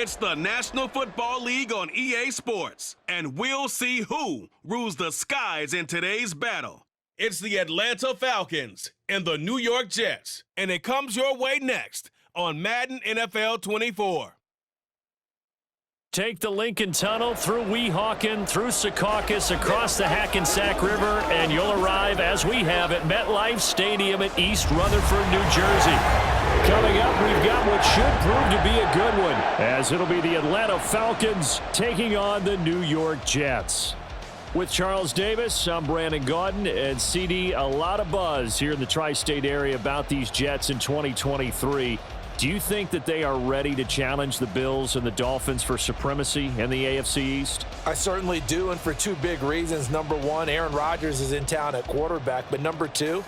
It's the National Football League on EA Sports, and we'll see who rules the skies in today's battle. It's the Atlanta Falcons and the New York Jets, and it comes your way next on Madden NFL 24. Take the Lincoln Tunnel through Weehawken, through Secaucus, across the Hackensack River, and you'll arrive, as we have, at MetLife Stadium at East Rutherford, New Jersey. Coming up, we've got what should prove to be a good one, as it'll be the Atlanta Falcons taking on the New York Jets. With Charles Davis, I'm Brandon Gaudin, and CD, a lot of buzz here in the tri-state area about these Jets in 2023. Do you think that they are ready to challenge the Bills and the Dolphins for supremacy in the AFC East? I certainly do, and for two big reasons. Number one, Aaron Rodgers is in town at quarterback, but number two,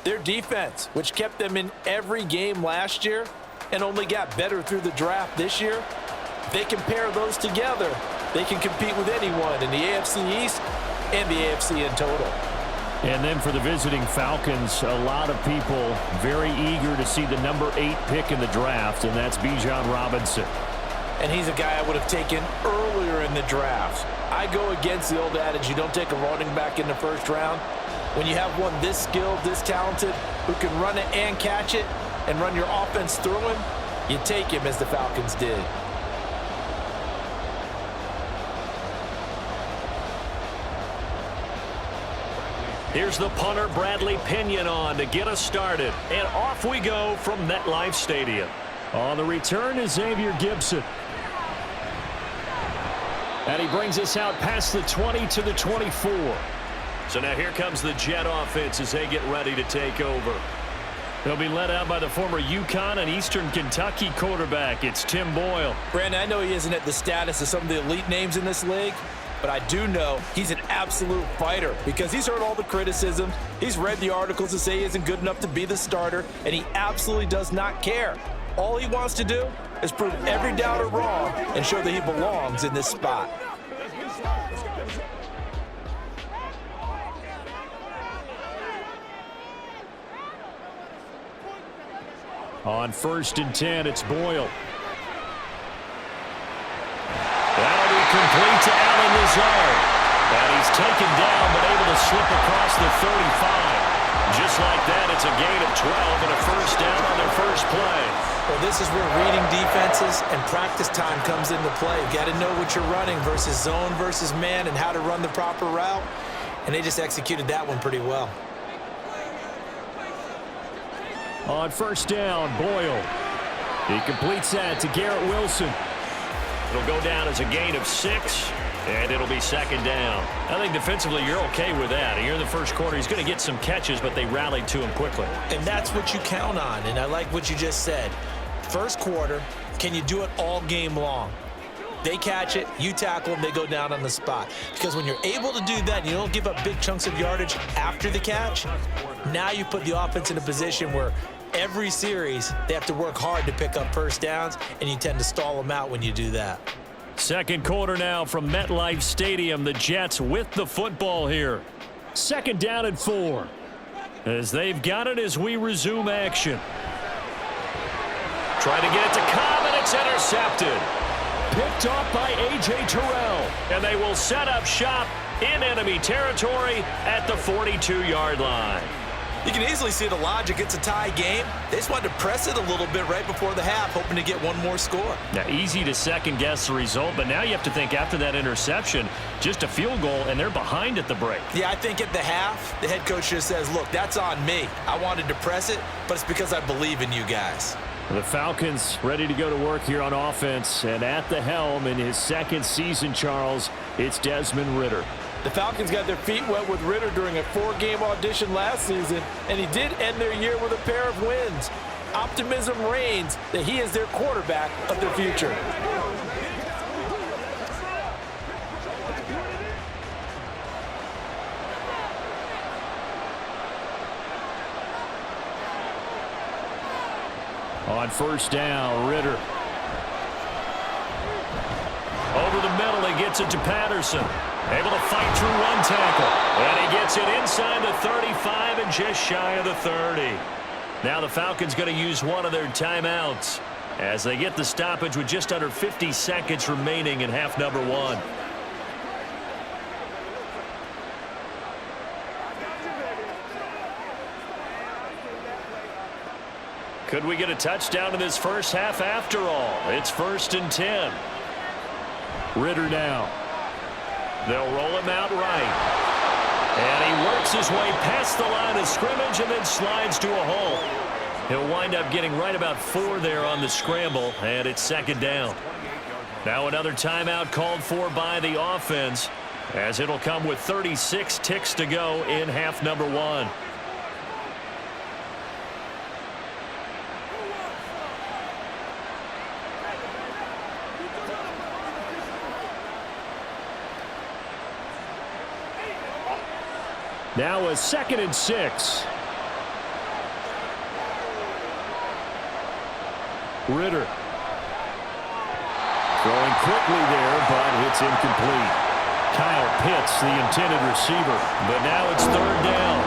their defense, which kept them in every game last year and only got better through the draft this year. If they can pair those together, they can compete with anyone in the AFC East and the AFC in total. And then for the visiting Falcons, a lot of people very eager to see the number 8 pick in the draft, and that's Bijan Robinson. And he's a guy I would have taken earlier in the draft. I go against the old adage, you don't take a running back in the first round. When you have one this skilled, this talented, who can run it and catch it and run your offense through him, you take him as the Falcons did. Here's the punter, Bradley Pinion, on to get us started. And off we go from MetLife Stadium. On the return is Xavier Gibson. And he brings us out past the 20 to the 24. So now here comes the Jet offense as they get ready to take over. They'll be led out by the former UConn and Eastern Kentucky quarterback. It's Tim Boyle. Brandon, I know he isn't at the status of some of the elite names in this league, but I do know he's an absolute fighter because he's heard all the criticism. He's read the articles that say he isn't good enough to be the starter, and he absolutely does not care. All he wants to do is prove every doubter wrong and show that he belongs in this spot. On 1st and 10, it's Boyle. That'll be complete to Allen Lazard. And he's taken down but able to slip across the 35. Just like that, it's a gain of 12 and a first down on their first play. Well, this is where reading defenses and practice time comes into play. You got to know what you're running versus zone versus man and how to run the proper route. And they just executed that one pretty well. On 1st down, Boyle. He completes that to Garrett Wilson. It'll go down as a gain of 6, and it'll be 2nd down. I think defensively you're okay with that. Here in the first quarter, he's going to get some catches, but they rallied to him quickly. And that's what you count on, and I like what you just said. First quarter, can you do it all game long? They catch it, you tackle them, they go down on the spot. Because when you're able to do that and you don't give up big chunks of yardage after the catch, now you put the offense in a position where every series they have to work hard to pick up first downs, and you tend to stall them out when you do that. Second quarter now from MetLife Stadium. The Jets with the football here. 2nd down and 4. As they've got it as we resume action. Try to get it to Cobb, and it's intercepted. Picked off by A.J. Terrell. And they will set up shop in enemy territory at the 42-yard line. You can easily see the logic. It's a tie game. They just wanted to press it a little bit right before the half, hoping to get one more score. Now, easy to second-guess the result, but now you have to think after that interception, just a field goal, and they're behind at the break. Yeah, I think at the half, the head coach just says, look, that's on me. I wanted to press it, but it's because I believe in you guys. The Falcons ready to go to work here on offense, and at the helm in his 2nd season, Charles, it's Desmond Ridder. The Falcons got their feet wet with Ridder during a 4-game audition last season, and he did end their year with a pair of wins. Optimism reigns that he is their quarterback of the future. On 1st down, Ridder. Over the middle, he gets it to Patterson. Able to fight through one tackle. And he gets it inside the 35 and just shy of the 30. Now the Falcons going to use one of their timeouts. as they get the stoppage with just under 50 seconds remaining in half number one. Could we get a touchdown in this first half after all? It's 1st and 10. Ritter now. They'll roll him out right. And he works his way past the line of scrimmage and then slides to a hole. He'll wind up getting right about 4 there on the scramble, and it's 2nd down. Now another timeout called for by the offense, as it'll come with 36 ticks to go in half number one. Now a 2nd and 6. Ritter. Throwing quickly there, but it's incomplete. Kyle Pitts, the intended receiver, but now it's 3rd down.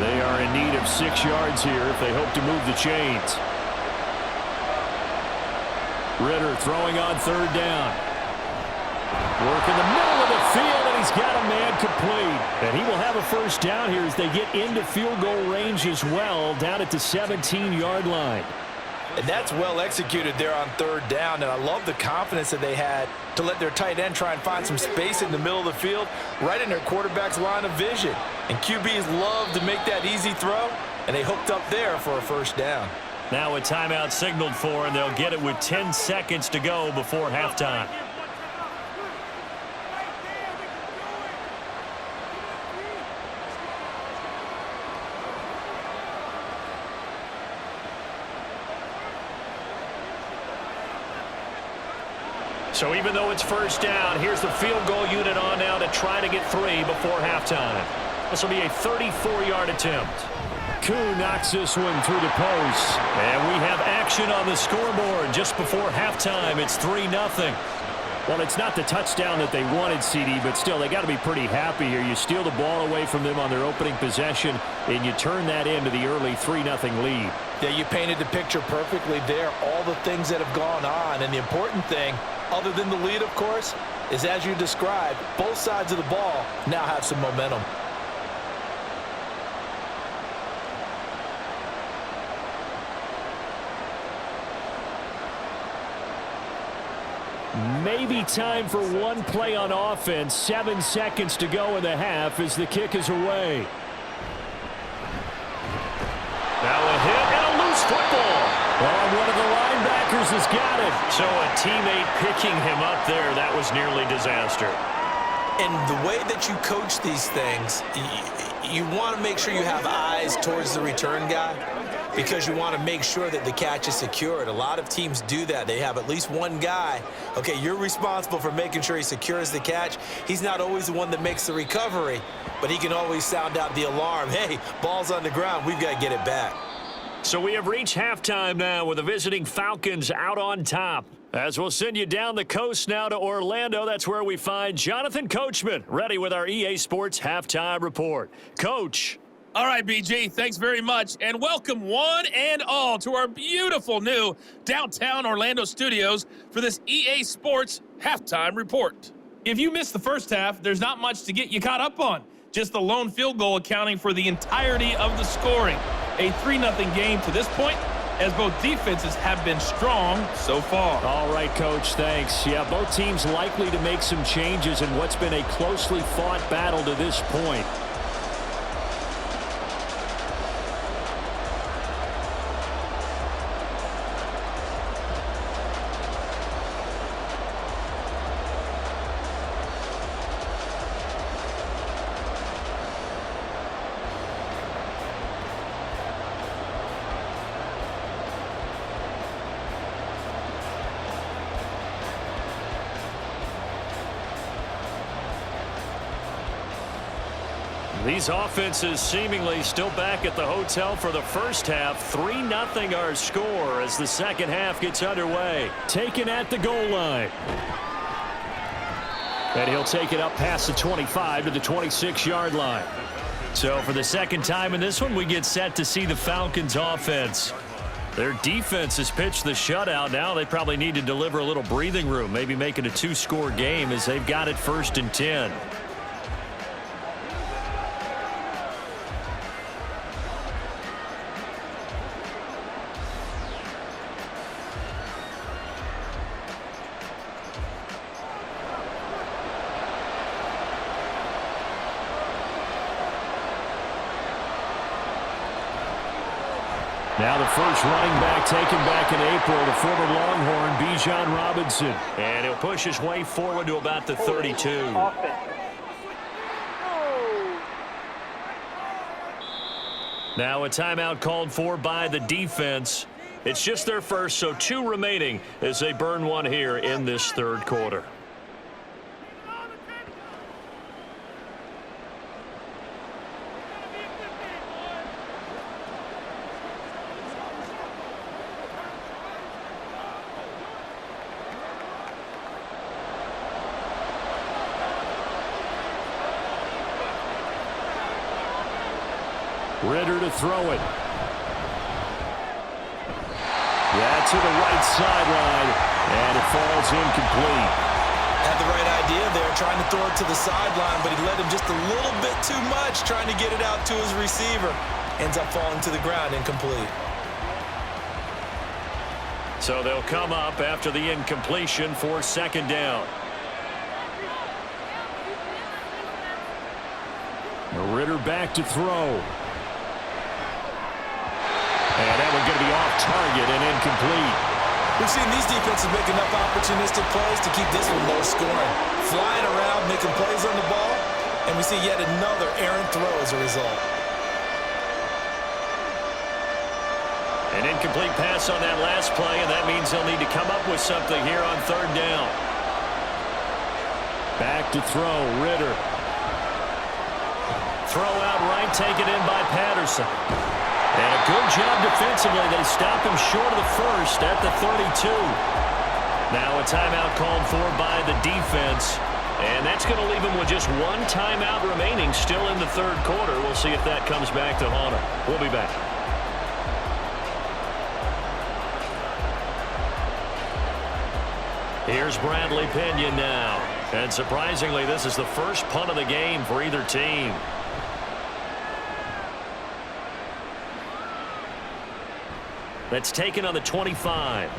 They are in need of 6 yards here if they hope to move the chains. Ritter throwing on 3rd down. Work in the middle of the field, and he's got a man complete. And he will have a 1st down here as they get into field goal range as well, down at the 17-yard line. And that's well executed there on 3rd down, and I love the confidence that they had to let their tight end try and find some space in the middle of the field, right in their quarterback's line of vision. And QBs love to make that easy throw, and they hooked up there for a 1st down. Now a timeout signaled for, and they'll get it with 10 seconds to go before halftime. So even though it's 1st down, here's the field goal unit on now to try to get 3 before halftime. This will be a 34-yard attempt. Koo knocks this one through the post. And we have action on the scoreboard just before halftime. It's 3-0. Well, it's not the touchdown that they wanted, CD, but still, they got to be pretty happy here. You steal the ball away from them on their opening possession, and you turn that into the early 3-0 lead. Yeah, you painted the picture perfectly there, all the things that have gone on. And the important thing, other than the lead, of course, is as you described, both sides of the ball now have some momentum. Maybe time for one play on offense. 7 seconds to go in the half as the kick is away. Now a hit and a loose football. Well, one of the linebackers has got it. So a teammate picking him up there, that was nearly disaster. And the way that you coach these things, you want to make sure you have eyes towards the return guy, because you want to make sure that the catch is secured. A lot of teams do that. They have at least one guy. Okay, you're responsible for making sure he secures the catch. He's not always the one that makes the recovery, but he can always sound out the alarm. Hey, ball's on the ground. We've got to get it back. So we have reached halftime now with the visiting Falcons out on top. As we'll send you down the coast now to Orlando, that's where we find Jonathan Coachman, ready with our EA Sports Halftime Report. Coach. All right, BG, thanks very much, and welcome one and all to our beautiful new downtown Orlando studios for this EA Sports Halftime Report. If you missed the first half, there's not much to get you caught up on. Just the lone field goal accounting for the entirety of the scoring. A 3-0 game to this point, as both defenses have been strong so far. All right, Coach, thanks. Yeah, both teams likely to make some changes in what's been a closely fought battle to this point. These offenses seemingly still back at the hotel for the first half. 3-0 our score as the second half gets underway. Taken at the goal line. And he'll take it up past the 25 to the 26-yard line. So for the second time in this one, we get set to see the Falcons offense. Their defense has pitched the shutout. Now they probably need to deliver a little breathing room, maybe make it a 2-score game as they've got it 1st and 10. Now the first running back taken back in April, the former Longhorn, Bijan Robinson. And he'll push his way forward to about the 32. Now a timeout called for by the defense. It's just their first, so 2 remaining as they burn one here in this 3rd quarter. Ritter to throw it. Yeah, to the right sideline, and it falls incomplete. Had the right idea there, trying to throw it to the sideline, but he led him just a little bit too much, trying to get it out to his receiver. Ends up falling to the ground, incomplete. So they'll come up after the incompletion for 2nd down. Ritter back to throw. And that one's going to be off target and incomplete. We've seen these defenses make enough opportunistic plays to keep this one low scoring. Flying around, making plays on the ball, and we see yet another errant throw as a result. An incomplete pass on that last play, and that means they'll need to come up with something here on 3rd down. Back to throw, Ritter. Throw out right, taken in by Patterson. And a good job defensively. They stop him short of the first at the 32. Now a timeout called for by the defense. And that's going to leave him with just 1 timeout remaining still in the 3rd quarter. We'll see if that comes back to haunt him. We'll be back. Here's Bradley Pinion now. And surprisingly, this is the first punt of the game for either team. That's taken on the 25.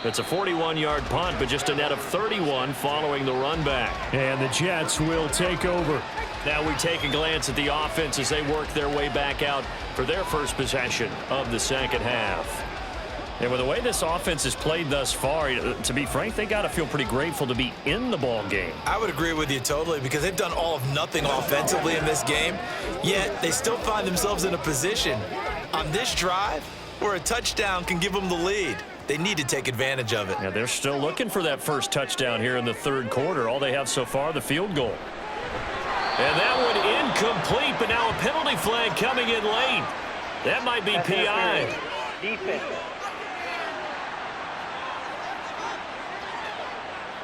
It's a 41-yard punt, but just a net of 31 following the run back. And the Jets will take over. Now we take a glance at the offense as they work their way back out for their first possession of the 2nd half. And with the way this offense has played thus far, to be frank, they got to feel pretty grateful to be in the ball game. I would agree with you totally because they've done all of nothing offensively in this game, yet they still find themselves in a position on this drive where a touchdown can give them the lead. They need to take advantage of it. Yeah, they're still looking for that first touchdown here in the 3rd quarter. All they have so far, the field goal. And that one incomplete, but now a penalty flag coming in late. That might be PI. Defense.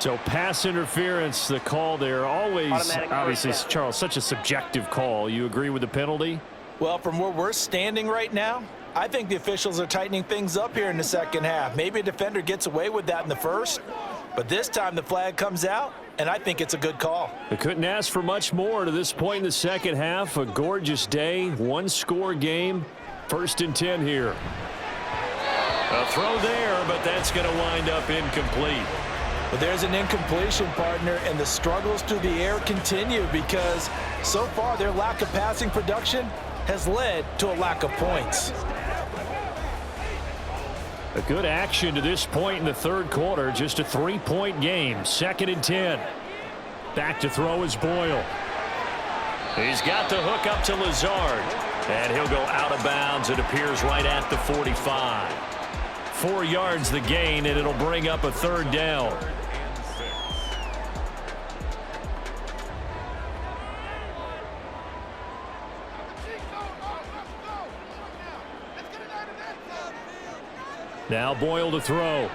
So pass interference, the call there. Always, obviously, Charles, such a subjective call. You agree with the penalty? Well, from where we're standing right now, I think the officials are tightening things up here in the 2nd half. Maybe a defender gets away with that in the first, but this time the flag comes out, and I think it's a good call. They couldn't ask for much more to this point in the 2nd half. A gorgeous day, 1-score game, 1st and 10 here. A throw there, but that's going to wind up incomplete. But there's an incompletion, partner, and the struggles through the air continue because so far their lack of passing production has led to a lack of points. A good action to this point in the 3rd quarter. Just a 3-point game. 2nd and 10. Back to throw is Boyle. He's got the hook up to Lazard. And he'll go out of bounds. It appears right at the 45. 4 yards the gain, and it'll bring up a 3rd down. Now Boyle to throw.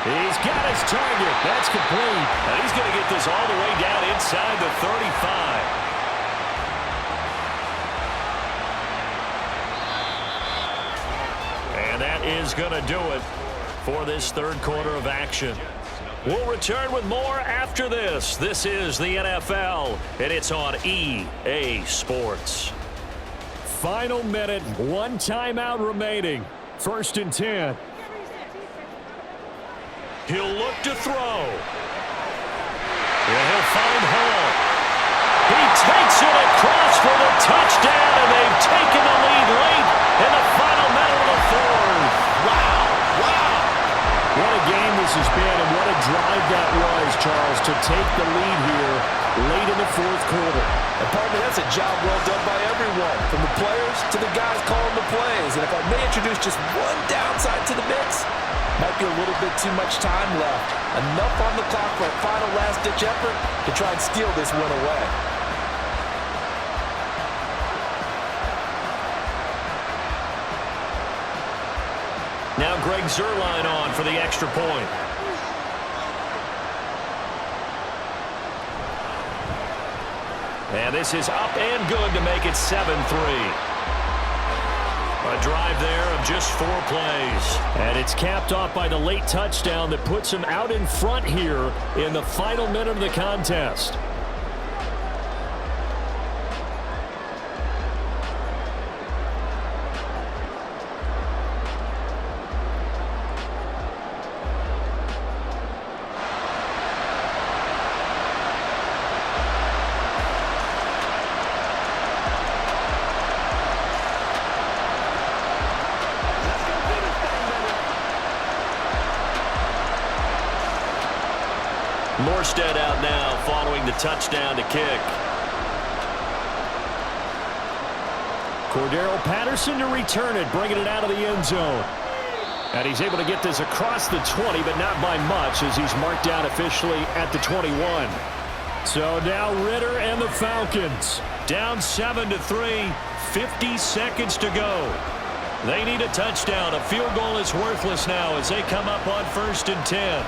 He's got his target. That's complete. And he's going to get this all the way down inside the 35. And that is going to do it for this third quarter of action. We'll return with more after this. This is the NFL, and it's on EA Sports. Final minute, one timeout remaining. 1st and 10. He'll look to throw. And he'll find Hall. He takes it across for the touchdown, and they've taken the lead late in the final minute of the fourth. Wow, wow. What a game this has been, and what a drive that was, Charles, to take the lead here late in the fourth quarter. And partner, that's a job well done by everyone, from the players to the guys calling the plays. And if I may introduce just one downside to the mix, might be a little bit too much time left. Enough on the clock for a final last-ditch effort to try and steal this one away. Now Greg Zuerlein on for the extra point. And this is up and good to make it 7-3. A drive there of just 4 plays. And it's capped off by the late touchdown that puts him out in front here in the final minute of the contest. Morstead out now following the touchdown to kick. Cordero Patterson to return it, bringing it out of the end zone. And he's able to get this across the 20, but not by much, as he's marked down officially at the 21. So now Ritter and the Falcons down 7-3, 50 seconds to go. They need a touchdown. A field goal is worthless now as they come up on 1st and 10.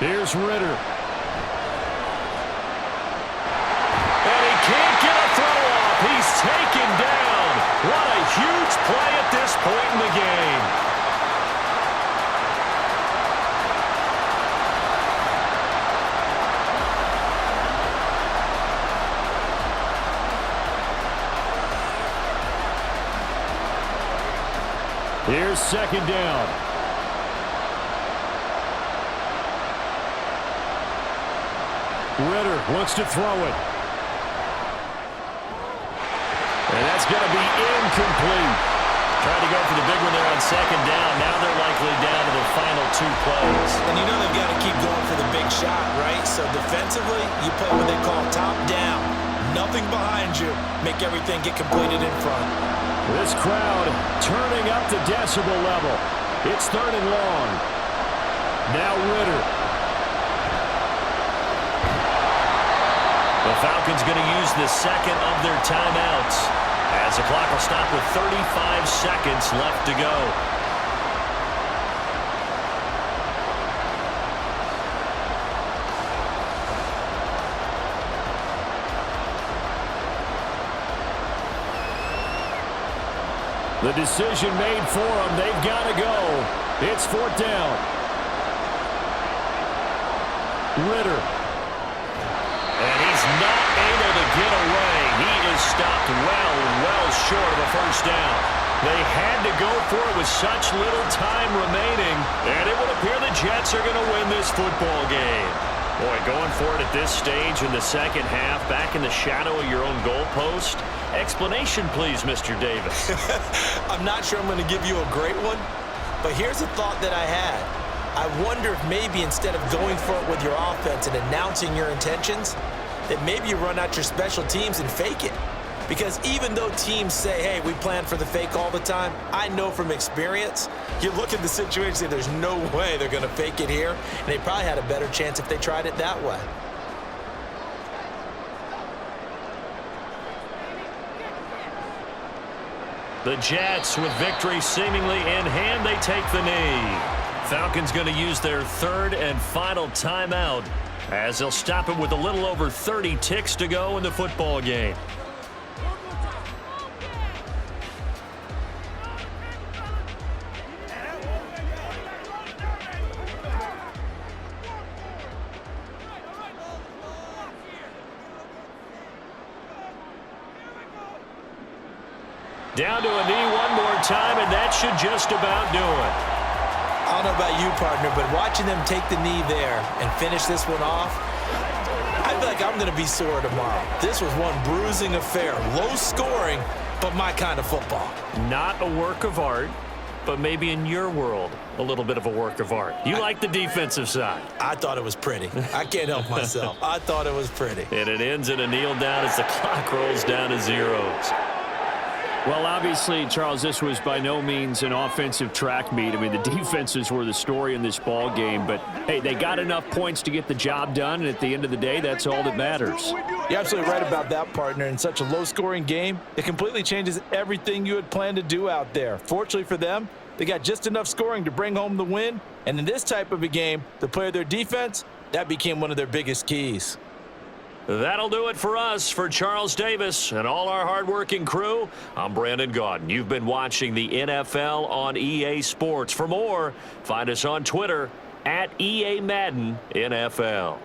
Here's Ritter. And he can't get a throw off. He's taken down. What a huge play at this point in the game. Here's 2nd down. Ritter looks to throw it. And that's going to be incomplete. Tried to go for the big one there on 2nd down. Now they're likely down to their final 2 plays. And you know they've got to keep going for the big shot, right? So defensively, you play what they call top down. Nothing behind you. Make everything get completed in front. This crowd turning up the decibel level. It's 3rd and long. Now Ritter. The Falcons going to use the 2nd of their timeouts as the clock will stop with 35 seconds left to go. The decision made for them. They've got to go. It's 4th down. Ritter. And he's not able to get away. He is stopped well short of a 1st down. They had to go for it with such little time remaining, and it would appear the Jets are going to win this football game. Boy, going for it at this stage in the 2nd half, back in the shadow of your own goalpost. Explanation, please, Mr. Davis. I'm not sure I'm going to give you a great one, but here's a thought that I had. I wonder if maybe instead of going for it with your offense and announcing your intentions, that maybe you run out your special teams and fake it. Because even though teams say, hey, we plan for the fake all the time, I know from experience, you look at the situation and say there's no way they're going to fake it here, and they probably had a better chance if they tried it that way. The Jets, with victory seemingly in hand, they take the knee. Falcons going to use their third and final timeout as they'll stop it with a little over 30 ticks to go in the football game. Down to a knee one more time, and that should just about do it. I don't know about you, partner, but watching them take the knee there and finish this one off, I feel like I'm going to be sore tomorrow. This was one bruising affair. Low scoring, but my kind of football. Not a work of art, but maybe in your world, a little bit of a work of art. You like the defensive side. I thought it was pretty. I can't help myself. I thought it was pretty. And it ends in a kneel down as the clock rolls down to zeros. Well, obviously, Charles, this was by no means an offensive track meet. I mean, the defenses were the story in this ball game. But, hey, they got enough points to get the job done, and at the end of the day, that's all that matters. You're absolutely right about that, partner. In such a low-scoring game, it completely changes everything you had planned to do out there. Fortunately for them, they got just enough scoring to bring home the win. And in this type of a game, to play their defense, that became one of their biggest keys. That'll do it for us. For Charles Davis and all our hardworking crew, I'm Brandon Gaudin. You've been watching the NFL on EA Sports. For more, find us on Twitter @EA Madden NFL.